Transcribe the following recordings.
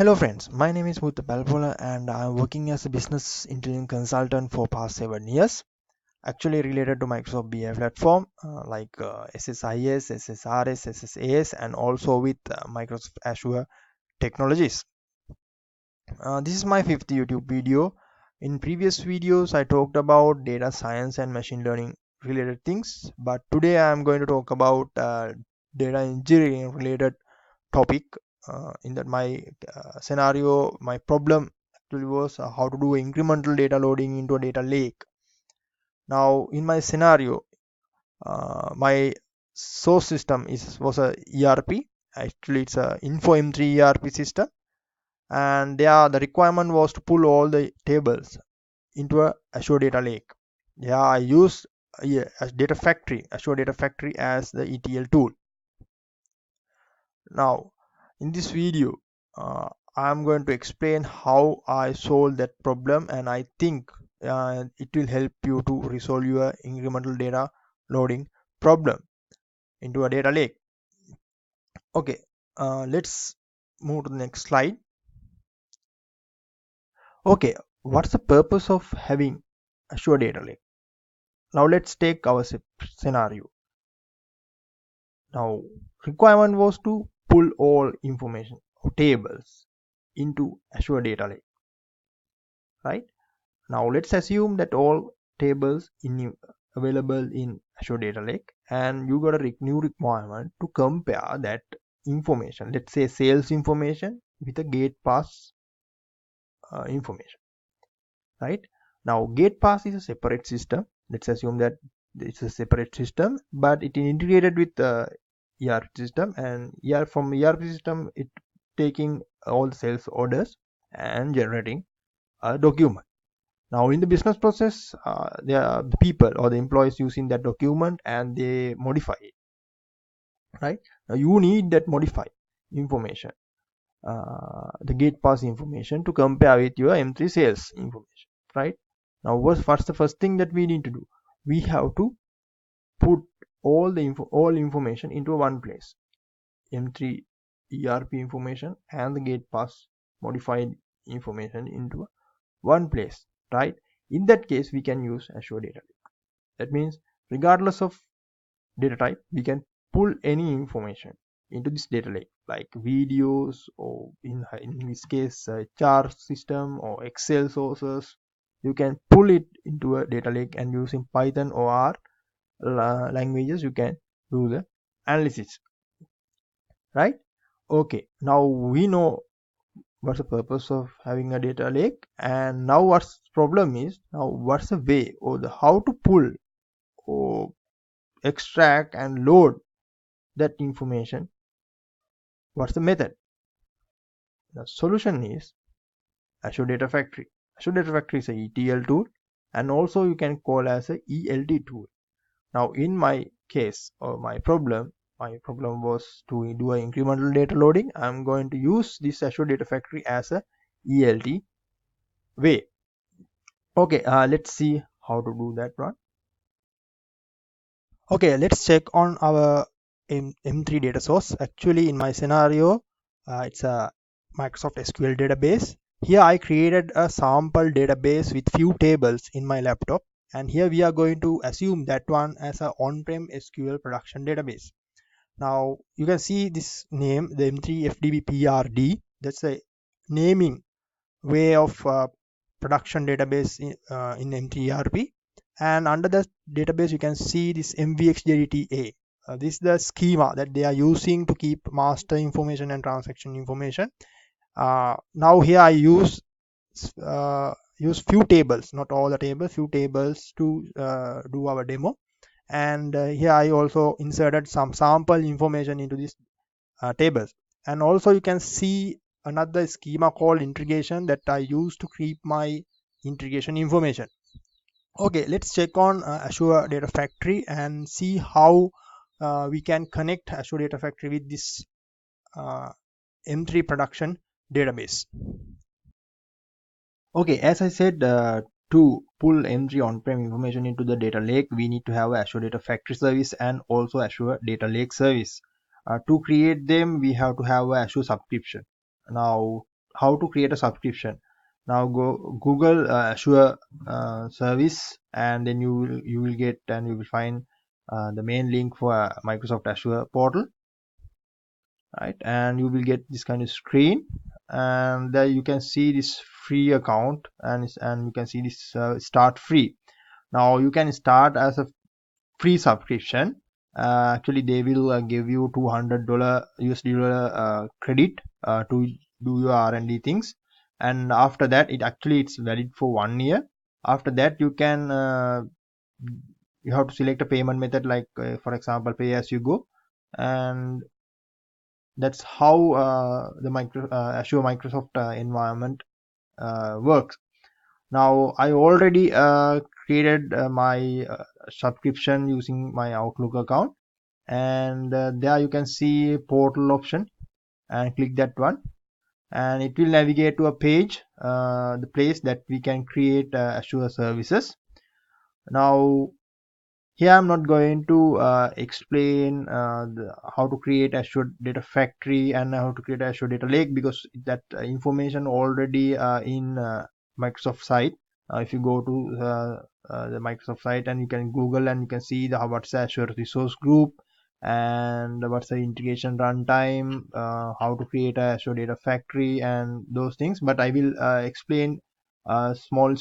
Hello friends, my name is Muditha Pelpola and I'm working as a business intelligence consultant for past 7 years. Actually related to Microsoft BI platform like SSIS, SSRS, SSAS and also with Microsoft Azure technologies. This is my fifth YouTube video. In previous videos I talked about data science and machine learning related things, but today I am going to talk about data engineering related topic. In that my scenario, my problem actually was how to do incremental data loading into a data lake. Now in my scenario, my source system was a ERP. Actually it's a Infor M3 ERP system, and the requirement was to pull all the tables into a Azure Data Lake. I used as Data Factory, Azure Data Factory as the ETL tool. Now in this video, I'm going to explain how I solved that problem, and I think it will help you to resolve your incremental data loading problem into a data lake. Okay, let's move to the next slide. Okay, what's the purpose of having Azure Data Lake? Now let's take our scenario. Now requirement was to pull all information or tables into Azure Data Lake, right? Now let's assume that all tables available in Azure Data Lake, and you got a new requirement to compare that information, let's say sales information, with a gate pass information, right? Now gate pass is a separate system. Let's assume that it's a separate system, but it is integrated with the ERP system, and from ERP system it taking all the sales orders and generating a document. Now in the business process, there are the people or the employees using that document and they modify it, right? Now you need that modified information, the gate pass information, to compare with your M3 sales information, right? Now what's the first thing that we need to do? We have to put all information into one place, M3 ERP information and the gate pass modified information into one place, right? In that case we can use Azure Data Lake. That means regardless of data type, we can pull any information into this data lake, like videos, or in this case chart system or Excel sources. You can pull it into a data lake, and using Python or R languages you can do the analysis, right? Okay, now we know what's the purpose of having a data lake, and now what's problem is, now what's the way or the how to pull or extract and load that information. What's the method? The solution is Azure Data Factory. Azure Data Factory is a ETL tool, and also you can call as a ELT tool. Now in my case, or my problem was to do an incremental data loading. I'm going to use this Azure Data Factory as a ELT way. Okay, let's see how to do that one. Okay, let's check on our M3 data source. Actually in my scenario, it's a Microsoft SQL database. Here I created a sample database with few tables in my laptop, and here we are going to assume that one as a on-prem SQL production database. Now you can see this name, the M3 FDB PRD. That's a naming way of production database in M3 ERP. And under the database you can see this MVXJDTA. This is the schema that they are using to keep master information and transaction information. Now here I use few tables, not all the tables, few tables to do our demo. And here I also inserted some sample information into these tables. And also you can see another schema called integration that I use to keep my integration information. Okay, let's check on Azure Data Factory and see how we can connect Azure Data Factory with this M3 production database. Okay, as I said, to pull M3 on-prem information into the data lake, we need to have Azure Data Factory service and also Azure Data Lake service. To create them, we have to have a Azure subscription. Now, how to create a subscription. Now go Google Azure service, and then you will get, and you will find the main link for Microsoft Azure portal, right? And you will get this kind of screen, and there you can see this free account, and you can see this start free. Now you can start as a free subscription. Actually they will give you $200 USD credit to do your R&D things, and after that it's valid for 1 year. After that you have to select a payment method, like for example pay as you go, and that's how Azure Microsoft environment works. Now I already created my subscription using my Outlook account, and there you can see portal option, and click that one, and it will navigate to a page, the place that we can create Azure services. Now here I'm not going to explain how to create Azure Data Factory and how to create Azure Data Lake, because that information already in Microsoft site. If you go to the Microsoft site, and you can Google, and you can see what's the Azure resource group, and what's the integration runtime, how to create a Azure Data Factory, and those things. But I will explain small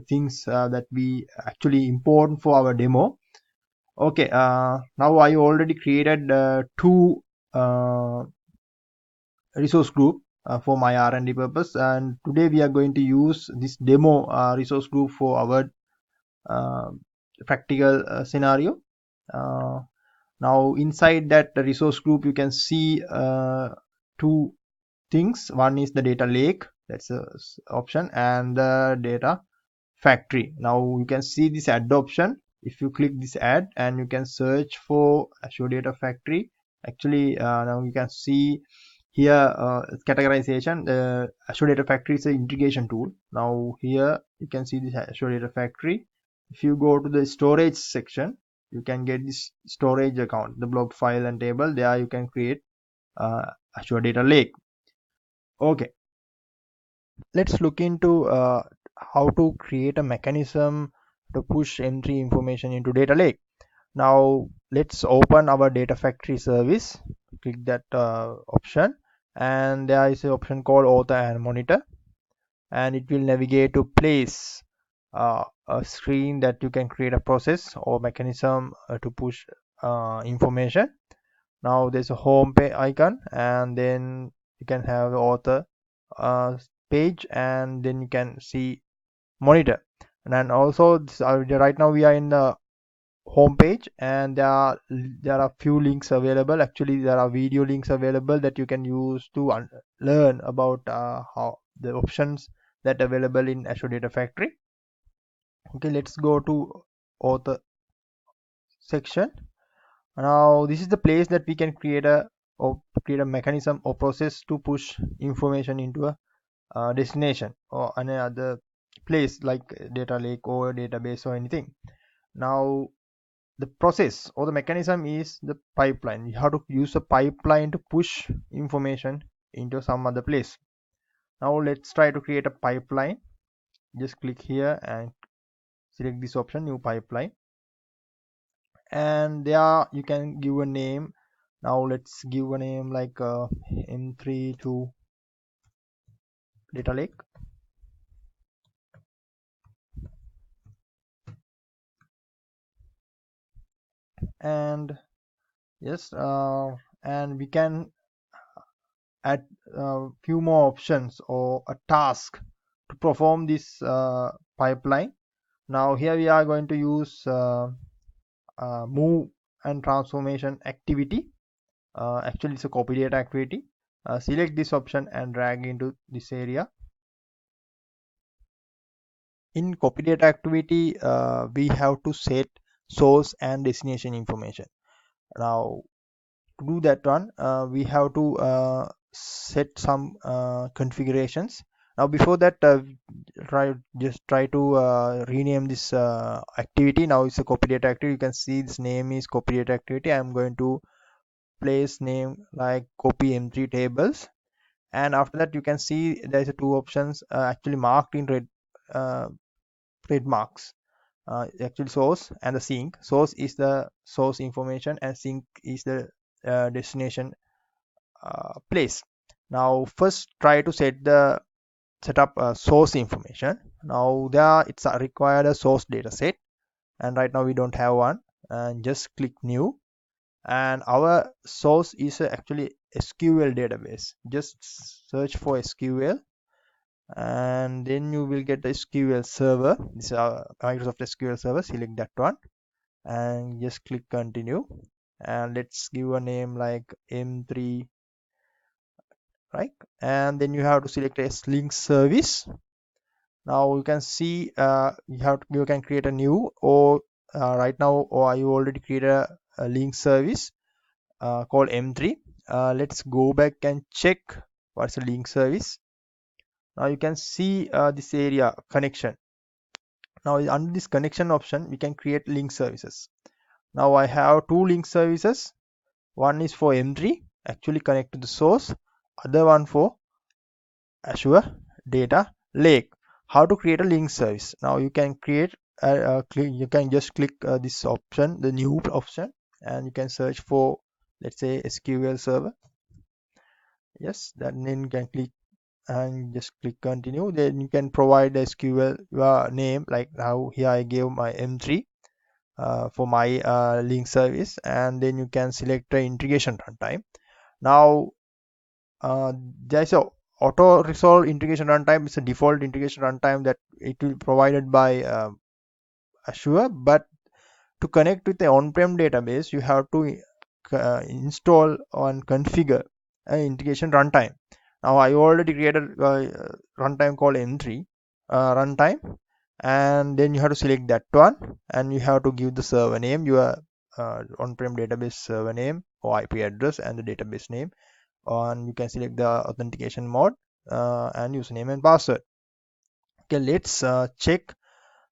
things that we actually important for our demo. Okay, now I already created two resource group for my R&D purpose, and today we are going to use this demo resource group for our uh, practical scenario. uh, Now inside that resource group you can see two things. One is the data lake, that's a option, and the data factory. Now you can see this add option. If you click this add, and you can search for Azure Data Factory. Actually now you can see here categorization. Azure Data Factory is an integration tool. Now here you can see this Azure Data Factory. If you go to the storage section, you can get this storage account, the blob file and table. There you can create Azure Data Lake. Okay, let's look into how to create a mechanism to push M3 information into data lake. Now let's open our data factory service. Click that option, and there is an option called author and monitor, and it will navigate to place a screen that you can create a process or mechanism to push information. Now there's a home page icon, and then you can have the author page, and then you can see monitor. And then also right now we are in the home page, and there are few links available. Actually there are video links available that you can use to learn about how the options that are available in Azure Data Factory. Okay, let's go to author section. Now this is the place that we can create a mechanism or process to push information into a destination or another place, like data lake or database or anything. Now the process or the mechanism is the pipeline. You have to use a pipeline to push information into some other place. Now let's try to create a pipeline. Just click here and select this option, new pipeline, and there you can give a name. Now let's give a name like M3 to data lake, and yes, and we can add a few more options or a task to perform this pipeline. Now here we are going to use move and transformation activity. Actually it's a copy data activity. Select this option and drag into this area. In copy data activity we have to set source and destination information. Now to do that one we have to set some configurations. Now before that try to rename this activity. Now it's a copy data activity. You can see this name is copy data activity. I'm going to place name like copy M3 tables, and after that you can see there's two options actually marked in red marks. Actually source and the sink. Source is the source information and sink is the destination place. Now first try to set up source information. Now there it's required a source data set, and right now we don't have one, and just click new, and our source is actually SQL database. Just search for SQL, and then you will get the SQL server. This is our Microsoft SQL server. Select that one and just click continue, and let's give a name like M3, right? And then you have to select a link service. Now you can see you can create a new, or right now, or you already created a link service called M3. Let's go back and check what's a link service. Now you can see this area connection. Now under this connection option we can create link services. Now I have two link services. One is for M3, actually connect to the source. Other one for Azure Data Lake. How to create a link service? Now you can create you can just click this option, the new option, and you can search for, let's say, SQL server. Yes, then you can click and just click continue. Then you can provide the SQL name, like now here I gave my M3 for my link service, and then you can select the integration runtime. Now there's a auto resolve integration runtime. It's a default integration runtime that it will be provided by Azure, but to connect with the on-prem database you have to install and configure an integration runtime. Now I already created a runtime called M3 runtime, and then you have to select that one, and you have to give the server name, your on-prem database server name or IP address, and the database name, and you can select the authentication mode and username and password. Okay, let's check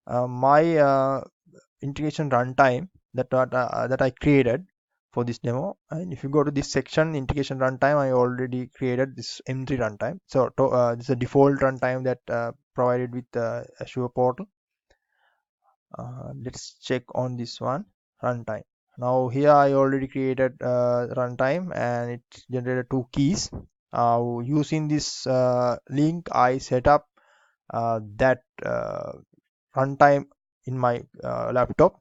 my integration runtime that I created for this demo. And if you go to this section, integration runtime, I already created this M3 runtime. So this is a default runtime that provided with Azure portal. Let's check on this one, runtime. Now here I already created runtime, and it generated two keys. Using this link I set up that runtime in my laptop.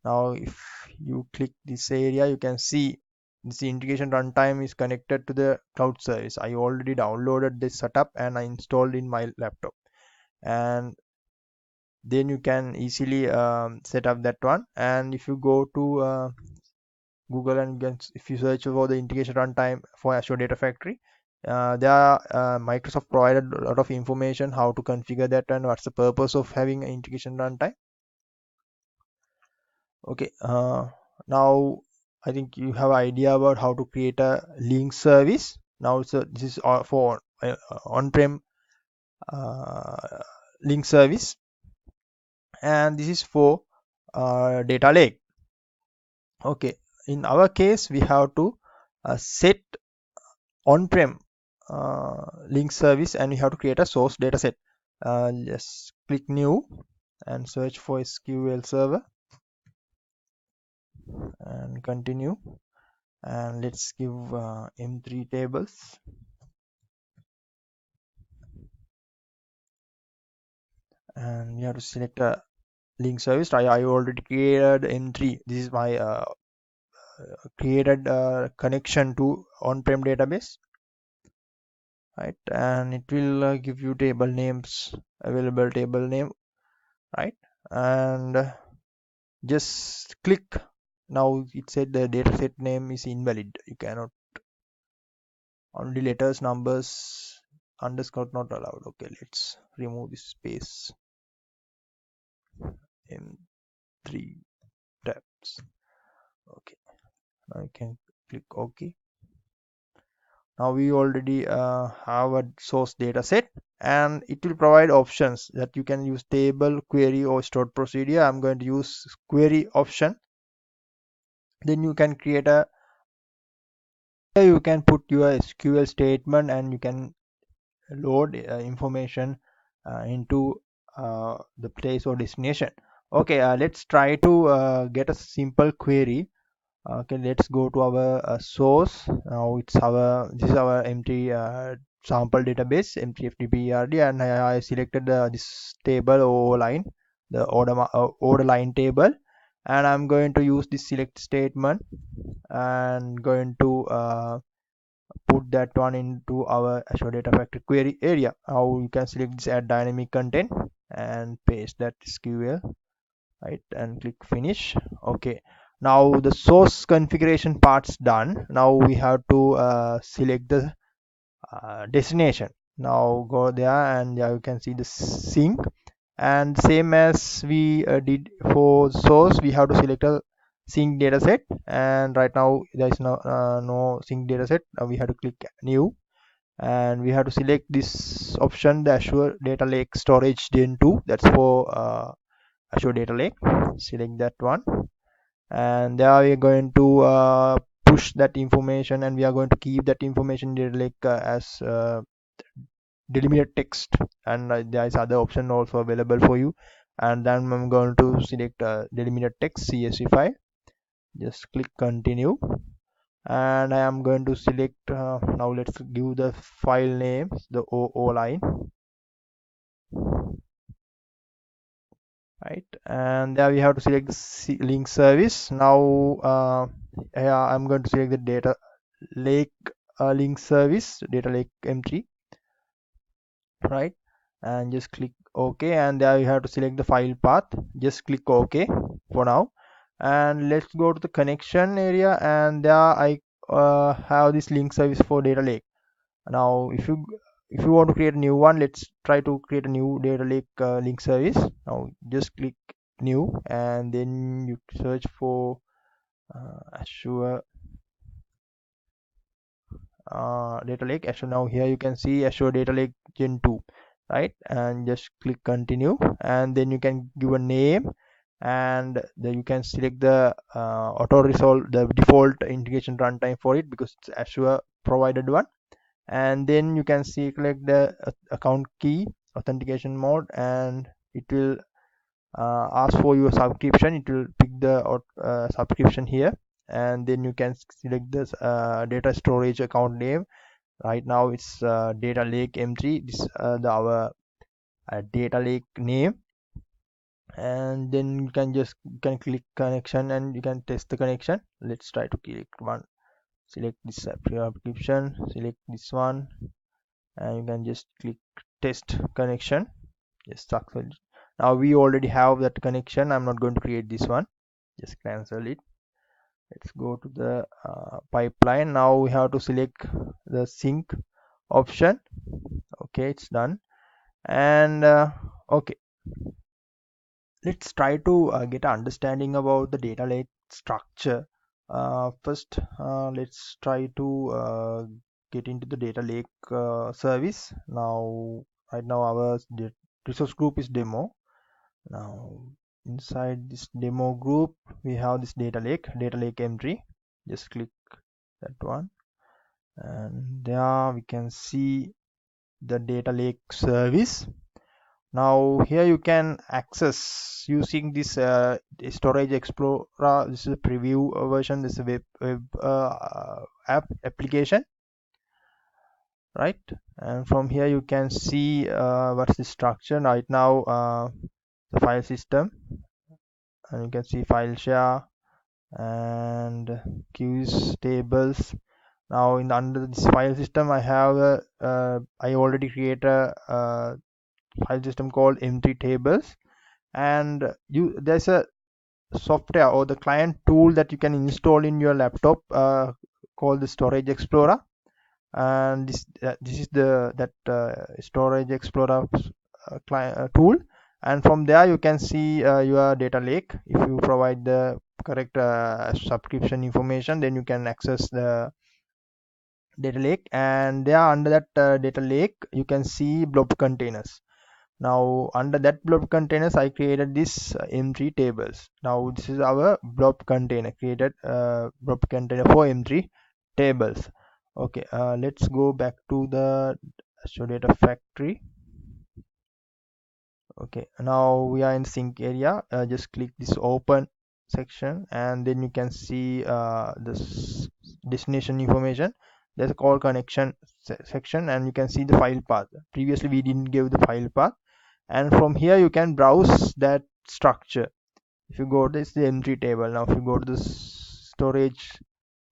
Now if you click this area, you can see this integration runtime is connected to the cloud service. I already downloaded this setup and I installed in my laptop, and then you can easily set up that one. And if you go to Google, and if you search for the integration runtime for Azure Data Factory, Microsoft provided a lot of information how to configure that and what's the purpose of having an integration runtime. Okay, now I think you have an idea about how to create a link service. Now this is for on-prem link service, and this is for data lake. Okay, in our case we have to set on-prem link service, and we have to create a source data set. Just click new and search for SQL server and continue, and let's give M3 tables, and we have to select a link service. I already created M3. This is my created connection to on-prem database, right? And it will give you table names, available table name, right? And just click. Now it said the dataset name is invalid. You cannot, only letters, numbers, underscore not allowed. Okay, let's remove this space. M3 tabs. Okay, now you can click OK. Now we already have a source data set, and it will provide options that you can use table, query, or stored procedure. I'm going to use query option. Then you can create a you can put your SQL statement and you can load information into the place or destination. Okay, let's try to get a simple query. Okay, let's go to our source. Now this is our M3 sample database, M3 FTP and I selected this table or line, the order line table, and I'm going to use this select statement and going to put that one into our Azure Data Factory query area. Now you can select this add dynamic content and paste that SQL, right, and click finish. Okay, now the source configuration part's done. Now we have to select the destination. Now go there and you can see the sync, and same as we did for source, we have to select a sync dataset, and right now there is no sync dataset. We have to click new, and we have to select this option, the Azure Data Lake Storage Gen 2. That's for Azure Data Lake. Select that one, and there we are going to push that information, and we are going to keep that information data lake as delimited text, and there is other option also available for you. And then I'm going to select delimited text CSV file. Just click continue, and I am going to select now let's give the file name the OO line, right, and there we have to select the link service. Now yeah, I'm going to select the data lake link service, data lake M3, right, and just click OK, and there you have to select the file path. Just click OK for now, and let's go to the connection area, and there I have this link service for data lake. Now if you want to create a new one, let's try to create a new data lake link service. Now just click new, and then you search for Azure Data Lake Azure. Now here you can see Azure Data Lake Gen 2, right, and just click continue, and then you can give a name, and then you can select the auto resolve, the default integration runtime for it, because it's Azure provided one. And then you can select the account key authentication mode, and it will ask for your subscription. It will pick the subscription here, and then you can select this data storage account name. Right now it's Data Lake M3. This our data lake name, and then you can click connection, and you can test the connection. Let's try to click one. Select this subscription, select this one, and you can just click test connection. Yes, successful. Now we already have that connection. I'm not going to create this one. Just cancel it. Let's go to the pipeline. Now we have to select the sync option. Okay, it's done. And okay, let's try to get an understanding about the data lake structure. First, let's try to get into the data lake service. Now right now our resource group is demo. Now inside this demo group we have this data lake M3. Just click that one, and there we can see the data lake service. Now here you can access using this storage explorer. This is a preview version. This is a web application, right, and from here you can see what's the structure right now. The file system, and you can see file share and queues, tables. Now under this file system I have I already created a file system called M3 tables, and there's a software or the client tool that you can install in your laptop called the Storage Explorer, and this is the Storage Explorer client tool, and from there you can see your data lake. If you provide the correct subscription information, then you can access the data lake, and there under that data lake you can see blob containers. Now under that blob containers I created this M3 tables. Now this is our blob container, created blob container for M3 tables. Okay, let's go back to the Azure Data Factory. Okay, now we are in sync area. Just click this open section, and then you can see this destination information. There's a call connection section, and you can see the file path. Previously we didn't give the file path, and from here you can browse that structure. If you go to this, the M3 table. Now if you go to the storage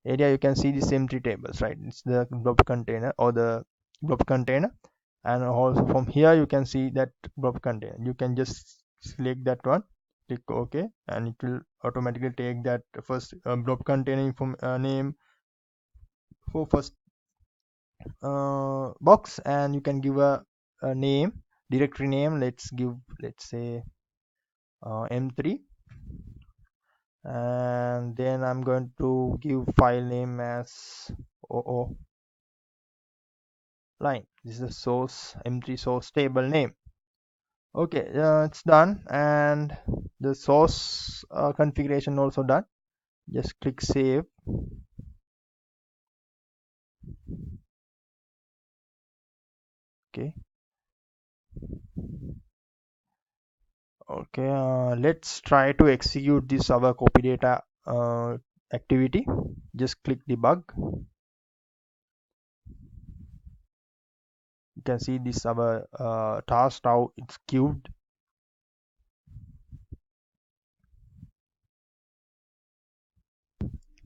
area, you can see this M3 tables, right? It's the blob container or the blob container, and also from here you can see that blob container. You can just select that one, click OK, and it will automatically take that first blob container name for first box, and you can give a name, directory name. Let's say M3, and then I'm going to give file name as OO line. This is the source M3 source table name. Okay, it's done, and the source configuration also done. Just click save. Okay, let's try to execute this our copy data activity. Just click debug. You can see this our task, how it's queued.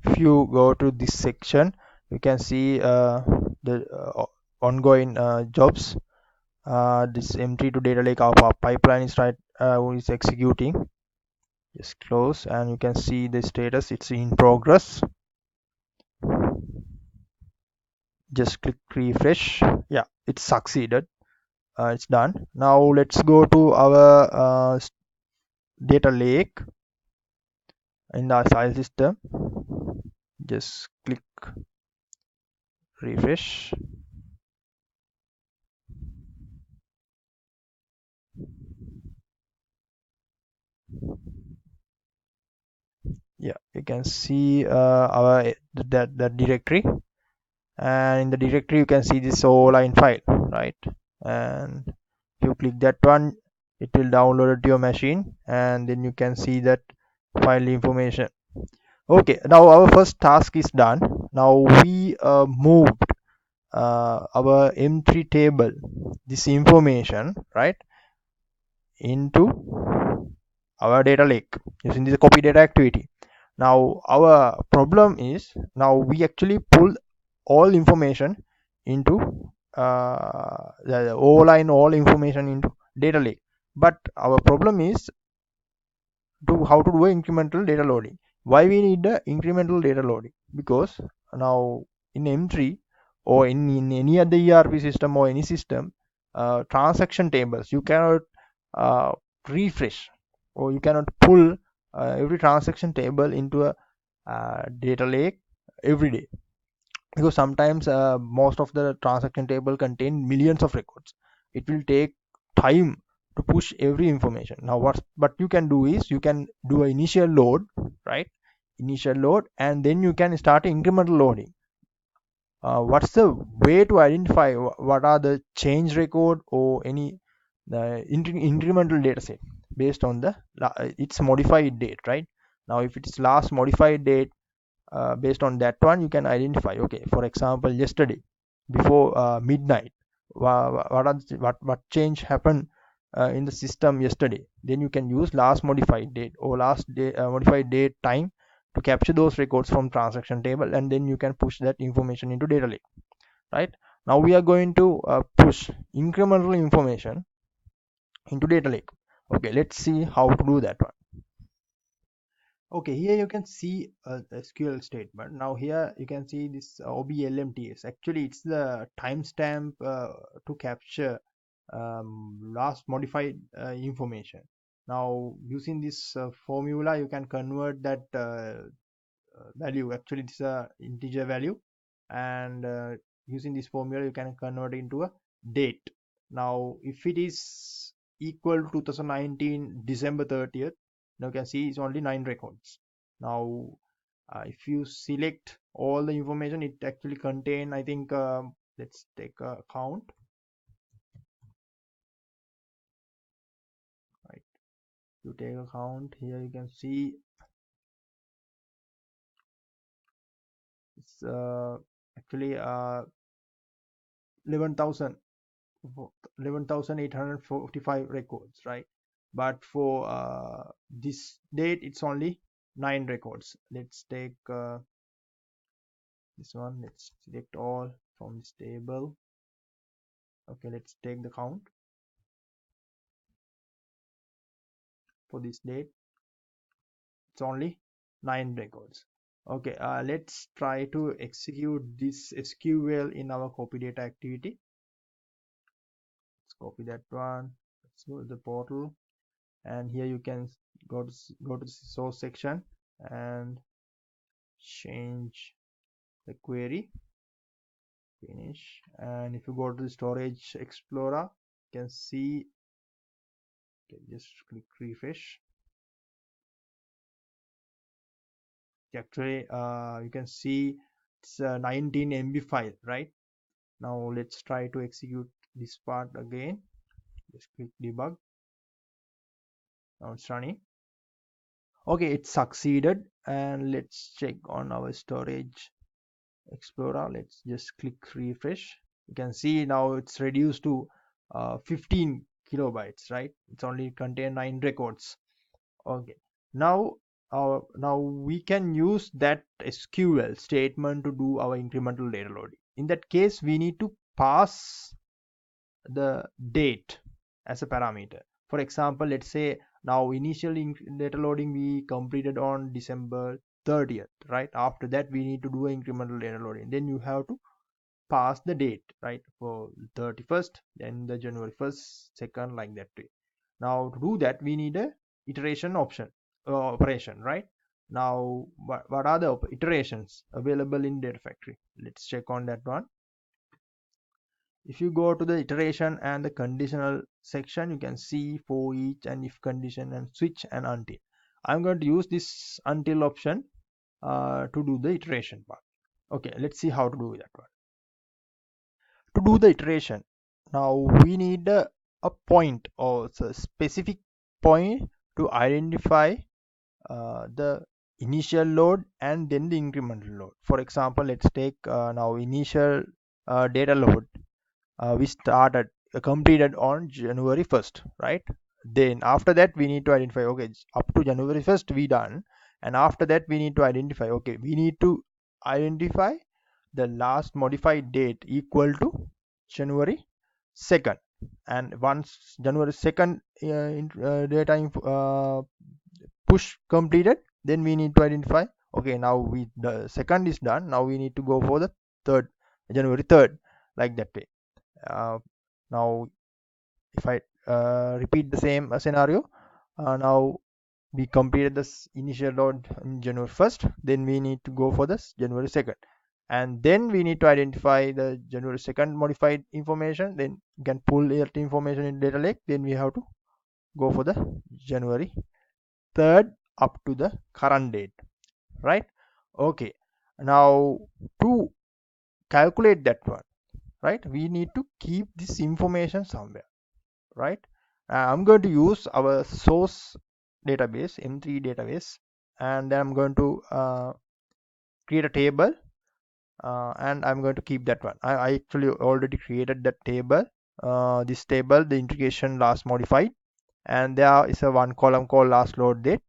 If you go to this section, you can see the ongoing jobs. This M3 to data lake, our pipeline is is executing. Just close, and you can see the status, it's in progress. Just click refresh. Yeah, it's succeeded. It's done. Now let's go to our data lake in the file system. Just click refresh. Yeah, you can see our that directory, and in the directory you can see this whole line file, right? And if you click that one, it will download it to your machine, and then you can see that file information. Okay, now our first task is done. Now we moved our M3 table, this information, right, into our data lake using this copy data activity. Now our problem is, now we actually pull all information into the all information into data lake, but our problem is to how to do incremental data loading. Why we need the incremental data loading? Because now in M3 or in any other ERP system or any system, transaction tables you cannot uh, refresh, or you cannot pull every transaction table into a data lake every day, because sometimes most of the transaction table contain millions of records. It will take time to push every information. Now what you can do is, you can do an initial load, right? Initial load, and then you can start incremental loading. What's the way to identify what are the change record or any incremental data set based on the its modified date, right? Now if it's last modified date, based on that one you can identify, okay, for example yesterday before midnight, what change happened in the system yesterday. Then you can use last modified date or last day modified date time to capture those records from transaction table, and then you can push that information into data lake, right? Now we are going to push incremental information into data lake. Okay, let's see how to do that one. Okay, here you can see a SQL statement. Now here you can see this OBLMTS. Actually, it's the timestamp to capture last modified information. Now using this formula, you can convert that value. Actually, it's a integer value, and using this formula, you can convert it into a date. Now, if it is equal to 2019 December 30th, now you can see it's only 9 records. Now If you select all the information, it actually contain, I think, let's take a count, right? You take a count here, you can see it's actually 11,000 11,845 records, right? But for this date it's only 9 records. Let's take this one. Let's select all from this table. Okay, let's take the count for this date. It's only 9 records. Okay, let's try to execute this SQL in our copy data activity. Let's copy that one. Let's go to the portal, and here you can go to the source section and change the query, finish. And if you go to the storage explorer, you can see, okay, just click refresh. Actually you can see it's a 19 MB file, right? Now let's try to execute this part again. Just click debug. Now it's running. Okay, it succeeded. And let's check on our storage explorer. Let's just click refresh. You can see now it's reduced to 15 kilobytes, right? It's only contain 9 records. Okay, now now we can use that SQL statement to do our incremental data loading. In that case, we need to pass the date as a parameter. For example, let's say now initial data loading we completed on December 30th, right? After that we need to do incremental data loading. Then you have to pass the date, right? For 31st, then the January 1st, 2nd, like that way. Now to do that we need a iteration option operation, right? Now what are the iterations available in Data Factory? Let's check on that one. If you go to the iteration and the conditional section, you can see for each and if condition and switch and until. I'm going to use this until option to do the iteration part. Okay, let's see how to do that one. To do the iteration, now we need a point or a specific point to identify the initial load and then the incremental load. For example, let's take now initial data load we started completed on January 1st, right? Then after that we need to identify, okay, up to January 1st we done, and after that we need to identify, okay, we need to identify the last modified date equal to January 2nd. And once January 2nd data push completed, then we need to identify, okay, now the second is done, now we need to go for the third, January 3rd, like that way. Now if I repeat the same scenario, now we completed this initial load in January 1st, then we need to go for this January 2nd, and then we need to identify the January 2nd modified information. Then you can pull that information in data lake, then we have to go for the January 3rd up to the current date, right? Okay, now to calculate that one, right, we need to keep this information somewhere, right? I'm going to use our source database, M3 database, and then I'm going to create a table, and I'm going to keep that one. I actually already created that table, this table, the integration last modified, and there is a one column called last load date.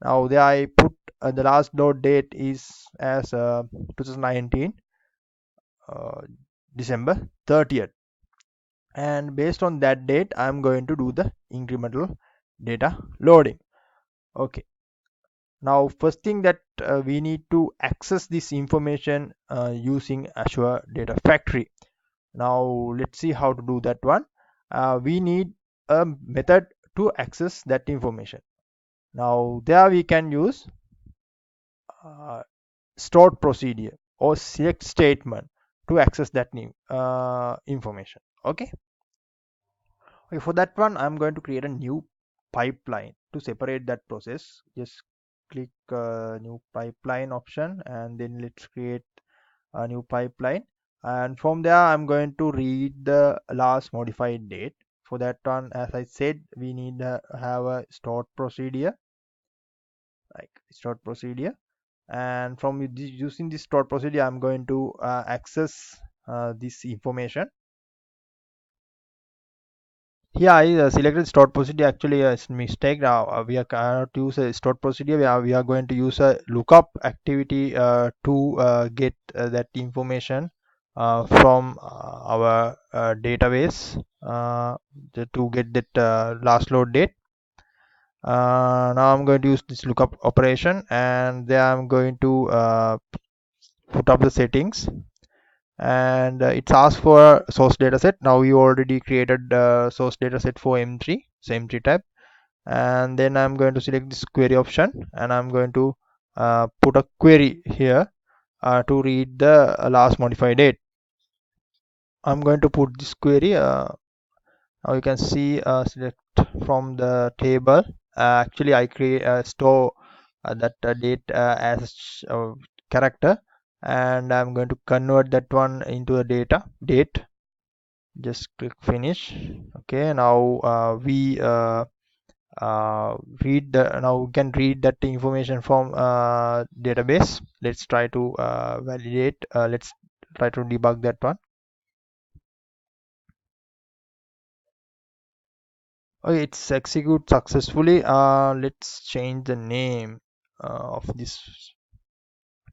Now there I put the last load date is as 2019 December 30th, and based on that date I'm going to do the incremental data loading. Okay, now first thing that we need to access this information using Azure Data Factory. Now let's see how to do that one. We need a method to access that information. Now there we can use stored procedure or select statement to access that new information. Okay, for that one I'm going to create a new pipeline to separate that process. Just click new pipeline option, and then let's create a new pipeline. And from there I'm going to read the last modified date. For that one, as I said, we need to have a stored procedure, like stored procedure. And from using this stored procedure, I'm going to access this information. Here I selected stored procedure. Actually, it's a mistake. Now we are cannot use a stored procedure. We are going to use a lookup activity to get that information from our database to get that last load date. Now I'm going to use this lookup operation, and there I'm going to put up the settings, and it's asked for source data set. Now we already created source data set for M3, so M3 type. And then I'm going to select this query option, and I'm going to put a query here to read the last modified date. I'm going to put this query. Now you can see select from the table. Actually I create store that date as character, and I'm going to convert that one into a date. Just click finish. Okay, now we read the now we can read that information from database. Let's try to validate. Let's try to debug that one. Okay, it's executed successfully. Let's change the name of this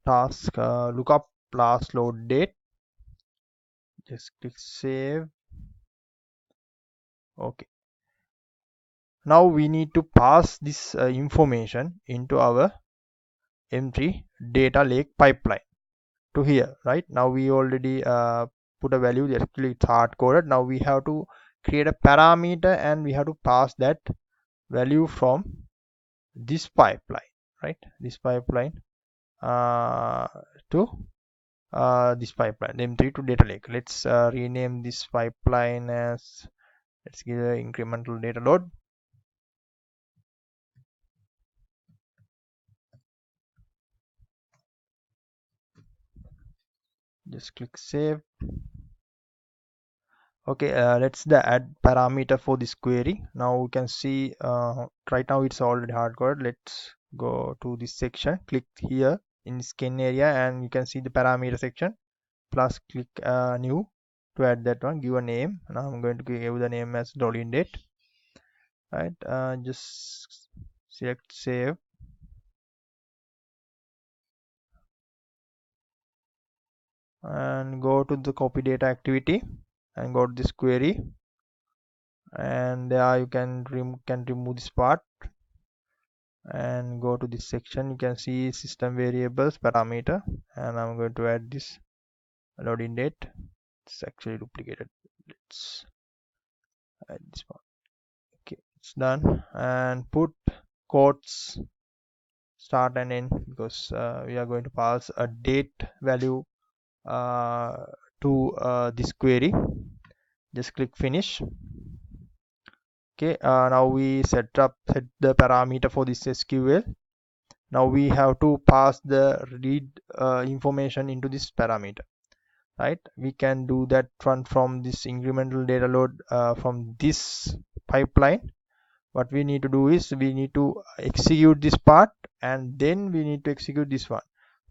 task. Look up last load date. Just click save. Okay, now we need to pass this information into our M3 data lake pipeline to here. Right now we already put a value. Actually it's hard coded. Now we have to create a parameter, and we have to pass that value from this pipeline, right? This pipeline to this pipeline M3 to data lake. Let's rename this pipeline as, let's give a incremental data load. Just click save. Okay, let's the add parameter for this query. Now we can see right now it's already hardcoded. Let's go to this section, click here in scan area, and you can see the parameter section. Plus click new to add that one. Give a name. Now I'm going to give the name as login date. Right, just select save, and go to the copy data activity, and go to this query, and there you can remove this part, and go to this section. You can see system variables parameter, and I'm going to add this loading date. It's actually duplicated. Let's add this one. Okay, it's done. And put quotes start and end, because we are going to pass a date value to this query. Just click finish. Okay, now we set the parameter for this SQL. Now we have to pass the read information into this parameter, right? We can do that from this incremental data load from this pipeline. What we need to do is we need to execute this part, and then we need to execute this one.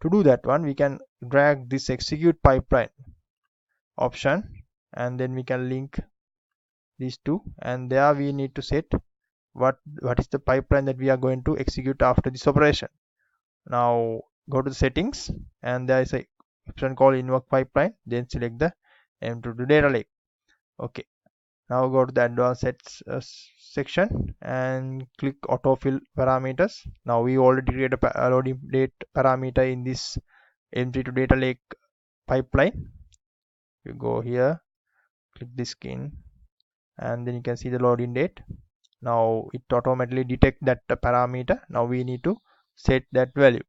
To do that one, we can drag this execute pipeline option, and then we can link these two, and there we need to set what is the pipeline that we are going to execute after this operation. Now go to the settings, and there is a option called invoke pipeline, then select the M2 data lake. Okay, now go to the advanced sets section, and click autofill parameters. Now we already created a loading date parameter in this M3 to data lake pipeline. You go here, click this skin, and then you can see the loading date. Now it automatically detect that parameter. Now we need to set that value.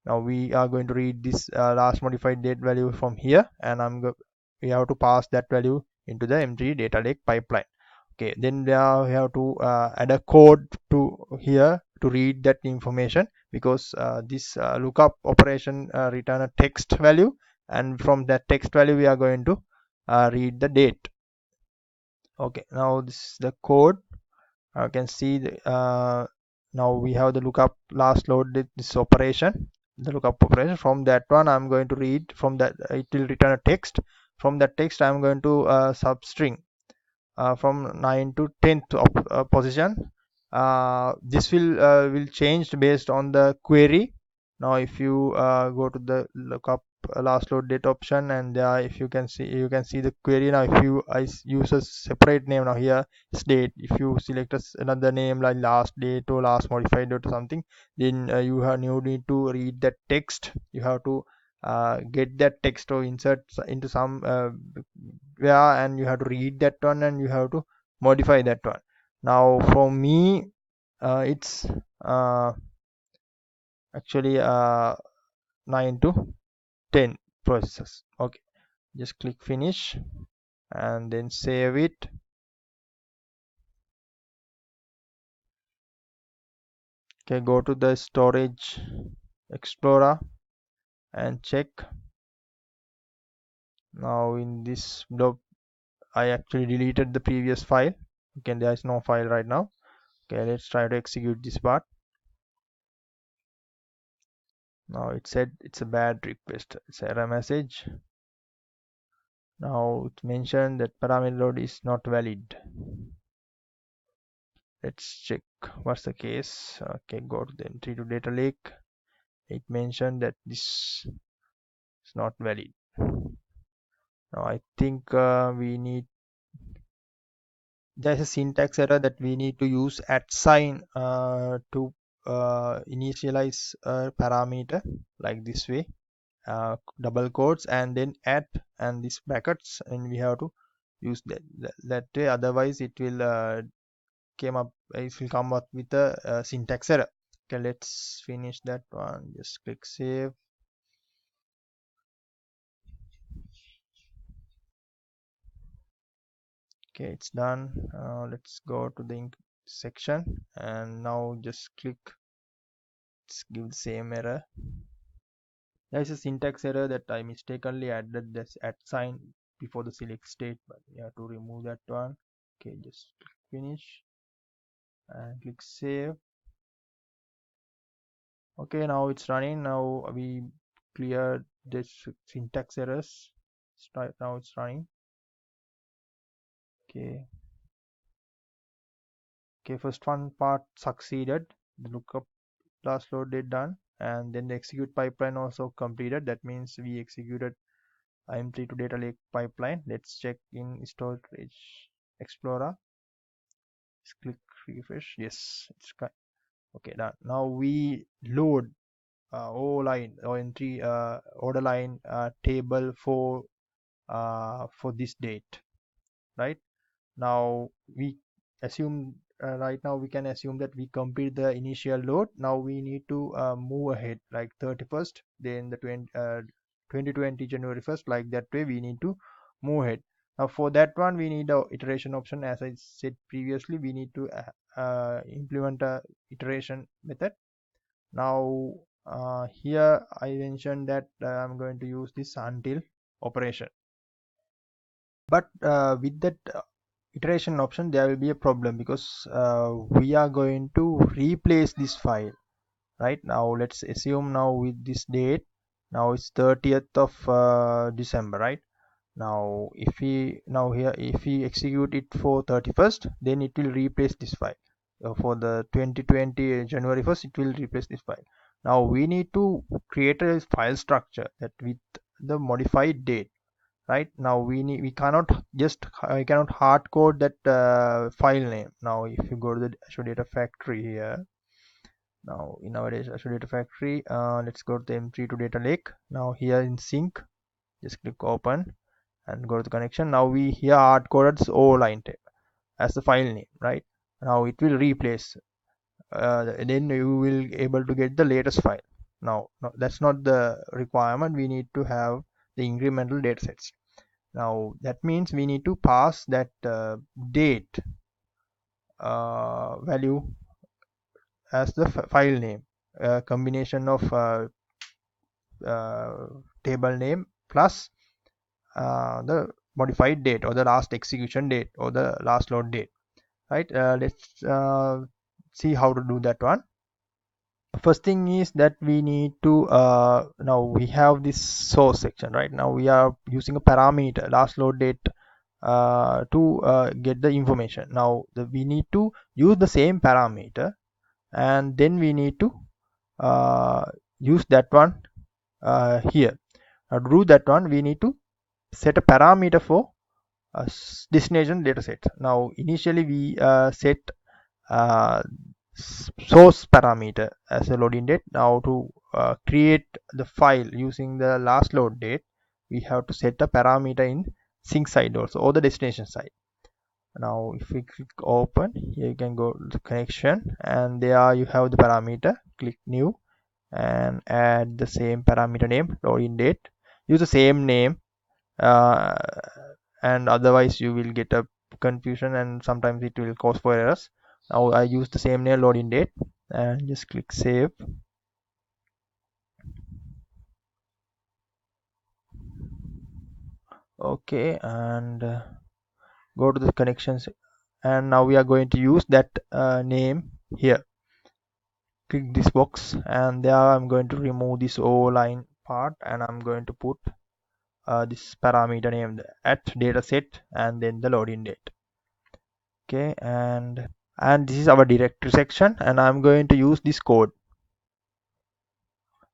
Now we are going to read this last modified date value from here, and we have to pass that value into the M3 data lake pipeline. Okay, then we have to add a code to here to read that information, because this lookup operation return a text value, and from that text value we are going to read the date. Okay, now this is the code. I can see now we have the lookup last loaded this operation, the lookup operation. From that one I'm going to read from that, it will return a text. From that text I'm going to substring from 9 to 10th position. This will change based on the query. Now if you go to the lookup last load date option, and if you can see the query. Now if you use a separate name, now here is date. If you select another name like last date or last modified date or something, then you need to read that text. You have to get that text or insert into some where, and you have to read that one, and you have to modify that one. Now for me it's actually 9 to 10 processes. Okay, just click finish and then save it. Okay, go to the storage explorer and check. Now in this blob I actually deleted the previous file. Okay, there is no file right now. Okay, let's try to execute this part. Now it said it's a bad request, it's error message. Now it mentioned that parameter load is not valid. Let's check what's the case. Okay, go to the entry to data lake. It mentioned that this is not valid. Now I think there's a syntax error that we need to use at sign to initialize a parameter like this way, double quotes and then at and these brackets, and we have to use that way, otherwise it will come up with a syntax error. Okay, let's finish that one. Just click save. Okay, it's done. Let's go to the section, and now just click, let's give the same error. There is a syntax error that I mistakenly added this at sign before the select state, but you have to remove that one. Okay, just click finish and click save. Okay, now it's running. Now we cleared this syntax errors. Now it's running. Okay, first one part succeeded. The lookup last load date done, and then the execute pipeline also completed. That means we executed M3 to data lake pipeline. Let's check in storage explorer. Just click refresh. Yes, it's okay, done. Now we load O line or entry order line table for this date. Right now we assume right now we can assume that we complete the initial load. Now we need to move ahead like 31st, then the 2020 January 1st, like that way we need to move ahead. Now for that one we need a iteration option. As I said previously, we need to implement a iteration method. Now here I mentioned that I'm going to use this until operation, but with that iteration option there will be a problem, because we are going to replace this file. Right now let's assume now with this date, now it's 30th of December, right? Now if we execute it for 31st, then it will replace this file. For the 2020 January 1st, it will replace this file. Now we need to create a file structure that with the modified date. Right now we cannot just I cannot hard code that file name. Now if you go to the Azure Data Factory here, now in our Azure Data Factory, let's go to the M3 to data lake. Now here in sync, just click open and go to the connection. Now we here hard coded O line tab as the file name. Right now it will replace, then you will able to get the latest file. Now no, that's not the requirement. We need to have the incremental datasets. Now that means we need to pass that date value as the file name, a combination of table name plus the modified date or the last execution date or the last load date, right? Let's see how to do that one. First thing is that we need to now we have this source section. Right now we are using a parameter last load date to get the information. Now we need to use the same parameter, and then we need to uh, use that one here. Now to do that one, we need to set a parameter for a destination dataset. Now initially we set uh, source parameter as a loading date. Now to create the file using the last load date, we have to set a parameter in sync side also, or the destination side. Now if we click open here, you can go to connection, and there you have the parameter. Click new and add the same parameter name, login date. Use the same name, uh, and otherwise you will get a confusion and sometimes it will cause for errors. Now I use the same name, login date, and just click save. Okay, and go to the connections, and now we are going to use that name here. Click this box, and there I'm going to remove this O line part, and I'm going to put this parameter name at dataset and then the loading date. Okay, and this is our directory section, and I'm going to use this code.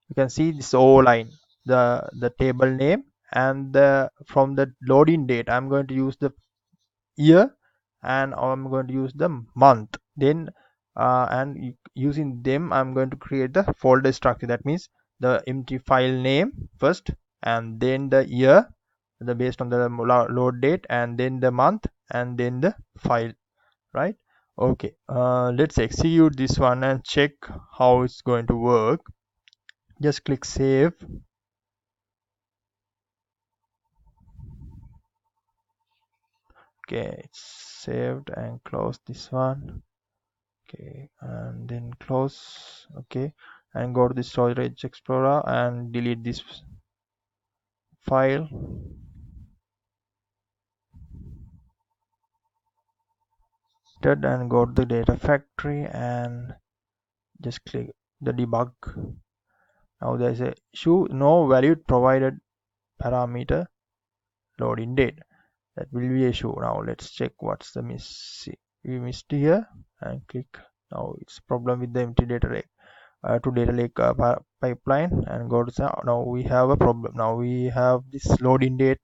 You can see this O line, the table name, and from the loading date I'm going to use the year, and I'm going to use the month. Then and using them I'm going to create the folder structure. That means the empty file name first, and then the year, based on the load date, and then the month, and then the file, right? Okay, let's execute this one and check how it's going to work. Just click save. Okay, it's saved, and close this one. Okay, and then close. Okay, and go to the storage explorer and delete this file. And go to the data factory and just click the debug. Now there's a issue, no value provided parameter loading date. That will be a issue. Now let's check what's the miss we missed here, and click. Now it's problem with the empty data lake. To data lake pipeline, and go to now we have a problem. Now we have this loading date,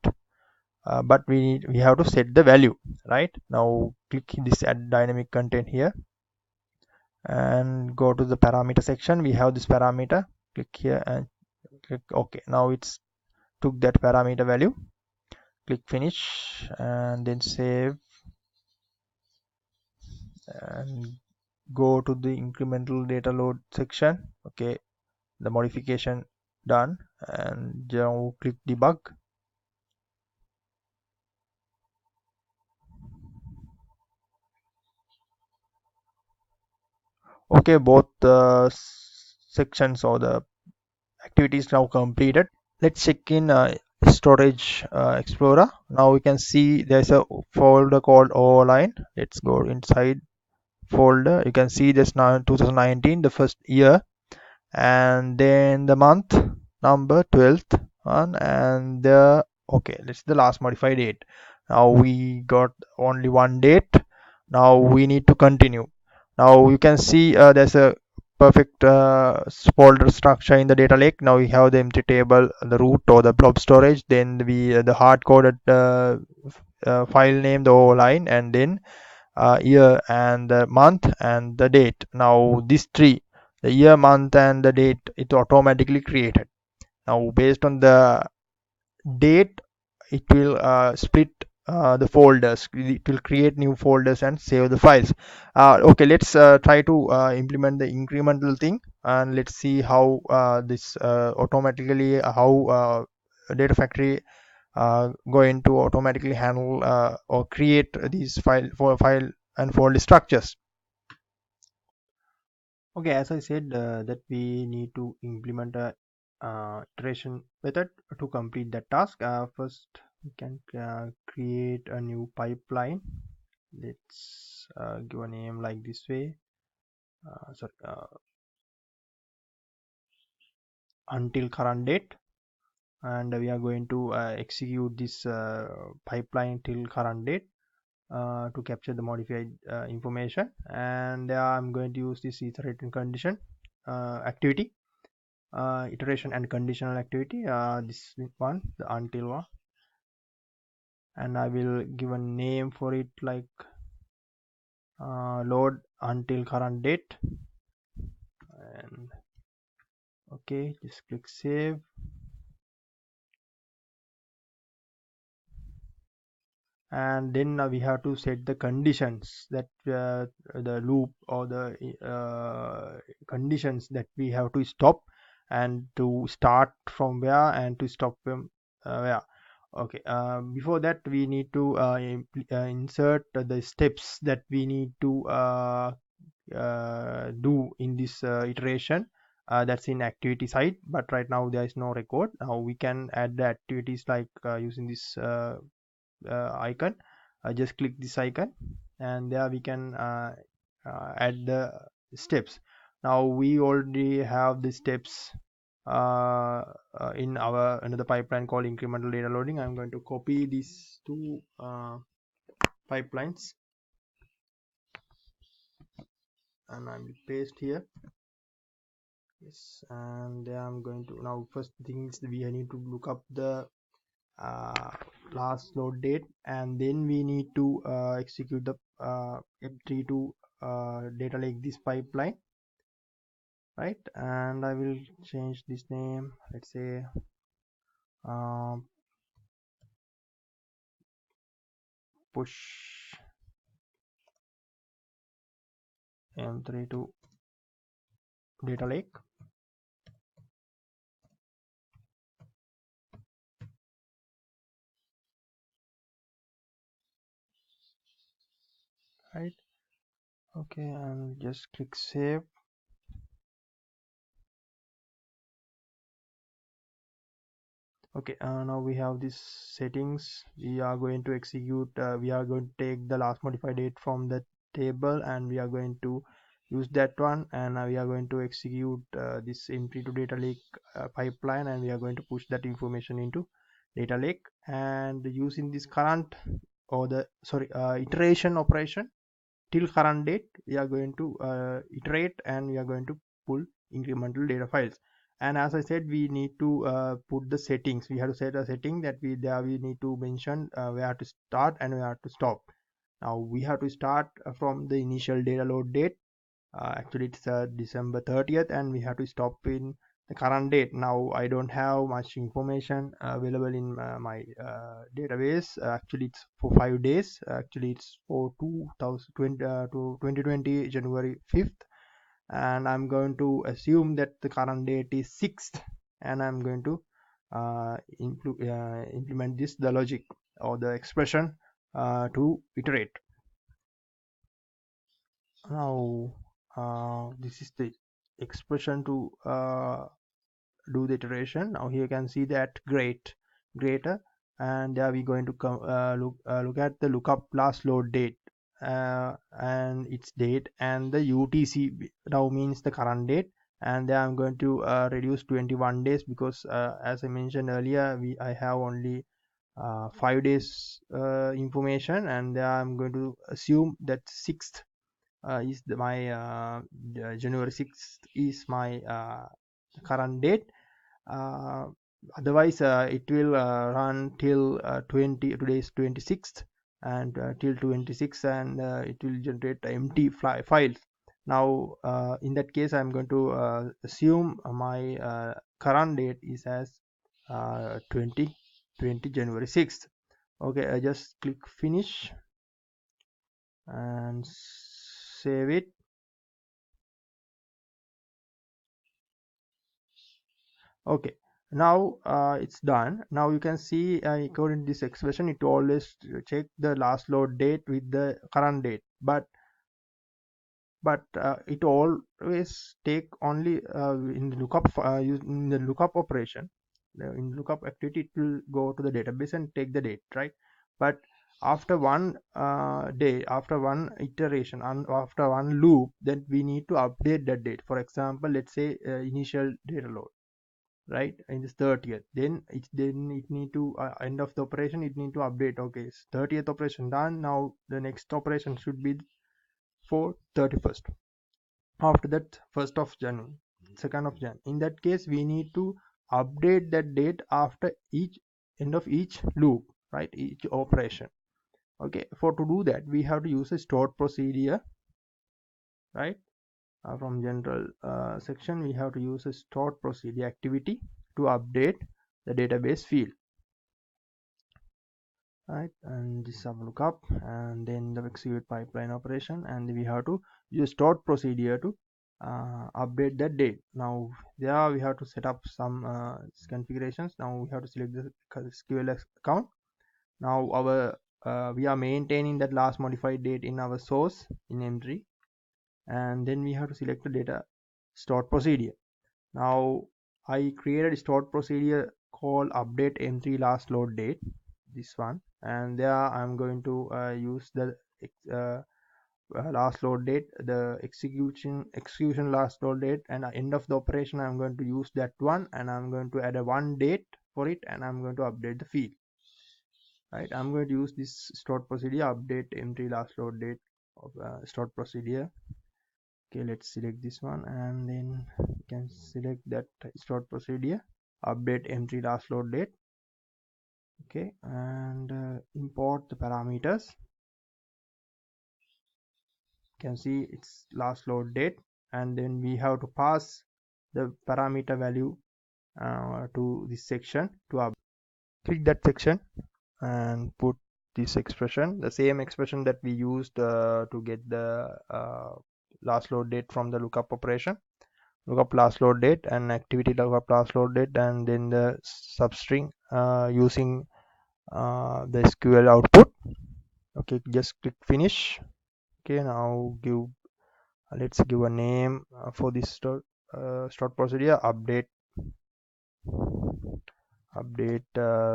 but we have to set the value. Right now click this add dynamic content here, and go to the parameter section. We have this parameter. Click here and click OK. Now it's took that parameter value. Click finish, and then save, and go to the incremental data load section. Okay, the modification done, and now click debug. Okay, both the sections or the activities now completed. Let's check in storage explorer. Now we can see there's a folder called O line. Let's go inside folder. You can see this now 2019, the first year, and then the month number 12th one, and the okay, that's the last modified date. Now we got only one date. Now we need to continue. Now you can see there's a perfect folder structure in the data lake. Now we have the empty table, the root or the blob storage, then we the hard coded file name, the O line, and then year and the month and the date. Now these three, the year, month, and the date, it automatically created. Now based on the date, it will split the folders. It will create new folders and save the files. Okay, let's try to implement the incremental thing, and let's see how this automatically how data factory going to automatically handle or create these file and folder structures. Okay, as I said that we need to implement a iteration method to complete that task. First, we can create a new pipeline. Let's give a name like this way. Sorry, until current date, and we are going to execute this pipeline till current date to capture the modified information. And I'm going to use this iterating condition activity, iteration and conditional activity, this one, the until one, and I will give a name for it like load until current date. And okay, just click save. And then we have to set the conditions that the loop or the conditions that we have to stop, and to start from where and to stop from where. Okay, before that we need to insert the steps that we need to do in this iteration. That's in activity side, but right now there is no record. Now we can add the activities like using this icon. Just click this icon, and there we can add the steps. Now we already have the steps in our another pipeline called incremental data loading. I'm going to copy these two pipelines, and I will paste here. Yes, and I'm going to now first things we need to look up the uh, last load date, and then we need to execute the M3 to data lake this pipeline, right? And I will change this name, let's say um, push M3 to data lake. Right, okay, and just click save. Okay, now we have these settings. We are going to execute, we are going to take the last modified date from the table, and we are going to use that one, and we are going to execute this entry to data lake pipeline, and we are going to push that information into data lake. And using this current or the sorry iteration operation till current date, we are going to iterate, and we are going to pull incremental data files. And as I said, we need to put the settings. We have to set a setting that we need to mention where to start and where to stop. Now we have to start from the initial data load date. Actually it's December 30th, and we have to stop in the current date. Now I don't have much information available in my database. Actually it's for 5 days. Actually it's for 2020 to 2020 January 5th, and I'm going to assume that the current date is 6th, and I'm going to implement this the logic or the expression to iterate. Now this is the expression to do the iteration. Now here you can see that greater, and there we're going to come look at the lookup last load date and its date, and the UTC now means the current date. And there I'm going to reduce 21 days, because as I mentioned earlier, I have only 5 days information, and there I'm going to assume that 6th is my January 6th is my current date. uh, Otherwise it will run till 20 today's 26th, and till 26th, and it will generate empty files. Now in that case I'm going to assume my current date is as 2020 January 6th. Okay, I just click finish and save it. Okay, now it's done. Now you can see according to this expression, it always check the last load date with the current date. But but it always take only in the lookup in the lookup operation. In lookup activity, it will go to the database and take the date, right? But after one day, after one iteration, and after one loop, then we need to update that date. For example, let's say initial data load, right, in this 30th, then it need to end of the operation, it need to update. Okay, 30th operation done, now the next operation should be for 31st. After that, 1st of January, 2nd of Jan, in that case we need to update that date after each end of each loop, right, each operation. Okay, for to do that we have to use a stored procedure, right? From general section, we have to use a stored procedure activity to update the database field, right? And this sub lookup, and then the execute pipeline operation, and we have to use stored procedure to update that date. Now there we have to set up some configurations. Now we have to select the SQL account. Now our we are maintaining that last modified date in our source in M3, and then we have to select the data stored procedure. Now I created a stored procedure called update M3 last load date, this one, and there I'm going to use the uh, last load date, the execution last load date, and end of the operation I'm going to use that one, and I'm going to add a one date for it, and I'm going to update the field, right? I'm going to use this stored procedure update M3 last load date of stored procedure. Okay, let's select this one, and then you can select that stored procedure update M3 last load date. Okay, and import the parameters. You can see it's last load date, and then we have to pass the parameter value to this section to click that section and put this expression, the same expression that we used to get the last load date from the lookup operation. Lookup last load date and activity lookup last load date, and then the substring using the SQL output. Okay, just click finish. Okay, now let's give a name for this stored procedure, update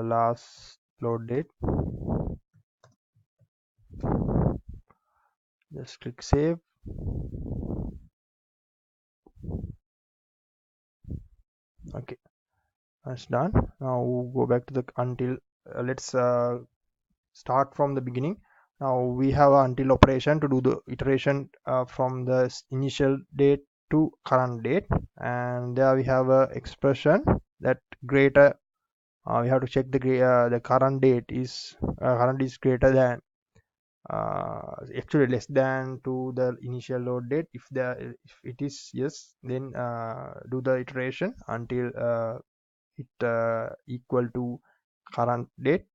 last load date. Just click save. Okay, that's done. Now go back to the until let's start from the beginning. Now we have until operation to do the iteration from the initial date to current date, and there we have a expression that greater we have to check the current date is current is greater than actually less than to the initial load date. If it is yes, then do the iteration until it equal to current date.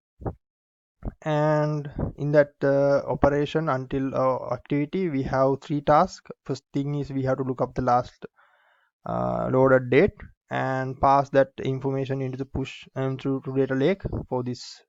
And in that operation until activity, we have three tasks. First thing is we have to look up the last loaded date and pass that information into the push to data lake for this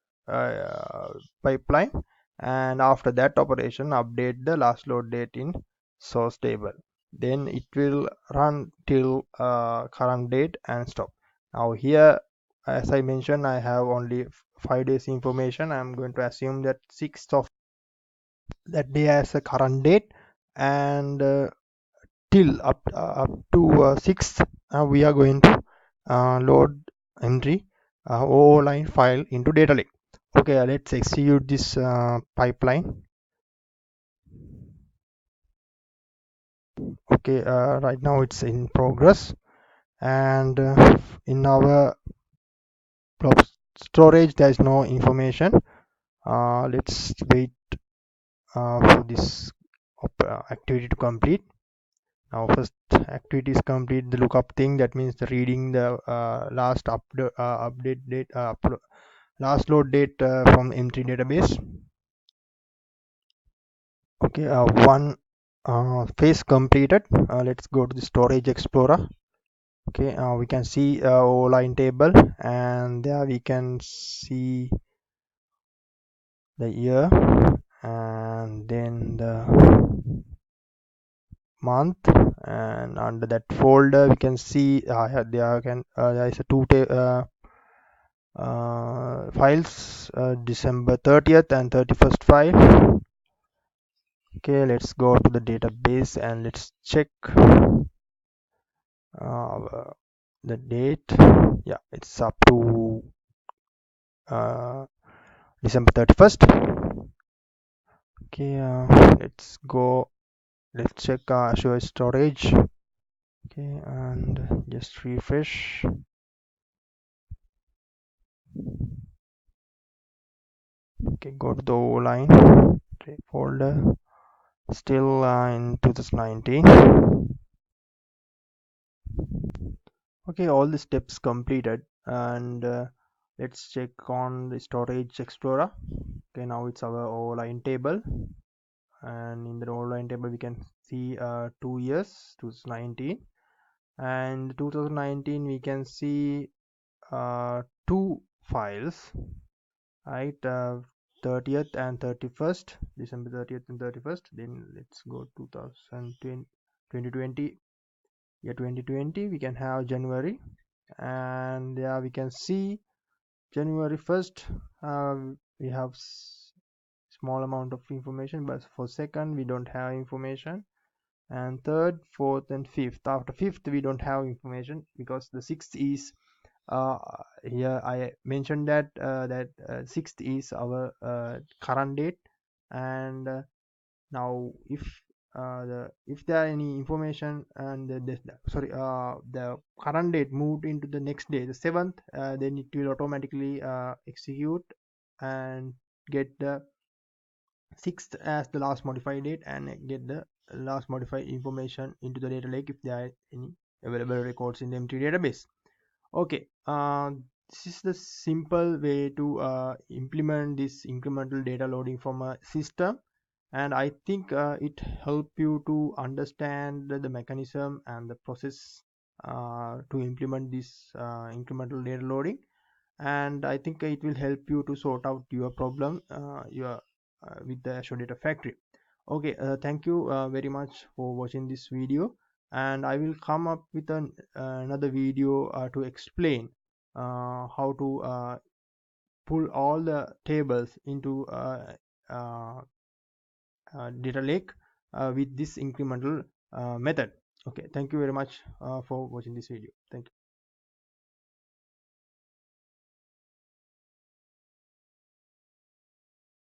pipeline, and after that operation update the last load date in source table. Then it will run till current date and stop. Now here, as I mentioned, I have only 5 days information. I'm going to assume that 6th of that day as a current date, and till up to 6th we are going to load M3 O line file into data lake. Okay, let's execute this pipeline. Okay, right now it's in progress, and in our storage there is no information. Let's wait for this activity to complete. Now first activity is complete the lookup thing, that means the reading the last update date last load date from M3 database. Okay, one phase completed. Let's go to the storage explorer. Okay, we can see O line table, and there we can see the year, and then the month, and under that folder we can see there is a files, December 30th and 31st file. Okay, let's go to the database and let's check the date. Yeah, it's up to December 31st. Okay, let's check Azure storage. Okay, and just refresh. Okay, go to the line folder, still in 2019. Okay, all the steps completed, and let's check on the storage explorer. Okay, now it's our O-line table, and in the O-line table we can see 2 years, 2019, and 2019 we can see two files, right? 30th and 31st, December 30th and 31st. Then let's go 2020, 2020. Yeah, 2020 we can have January, and yeah, we can see January 1st. We have small amount of information, but for second we don't have information, and third, fourth, and fifth. After fifth we don't have information because the sixth is uh, here I mentioned that sixth is our current date, and now if there are any information and the current date moved into the next day, the seventh, then it will automatically execute and get the sixth as the last modified date and get the last modified information into the data lake if there are any available records in the M3 database. Okay, this is the simple way to implement this incremental data loading from a system, and I think it help you to understand the mechanism and the process to implement this incremental data loading, and I think it will help you to sort out your problem your with the Azure Data Factory. Okay, thank you very much for watching this video, and I will come up with another video to explain how to pull all the tables into uh, data lake with this incremental method. Okay, thank you very much for watching this video. Thank you.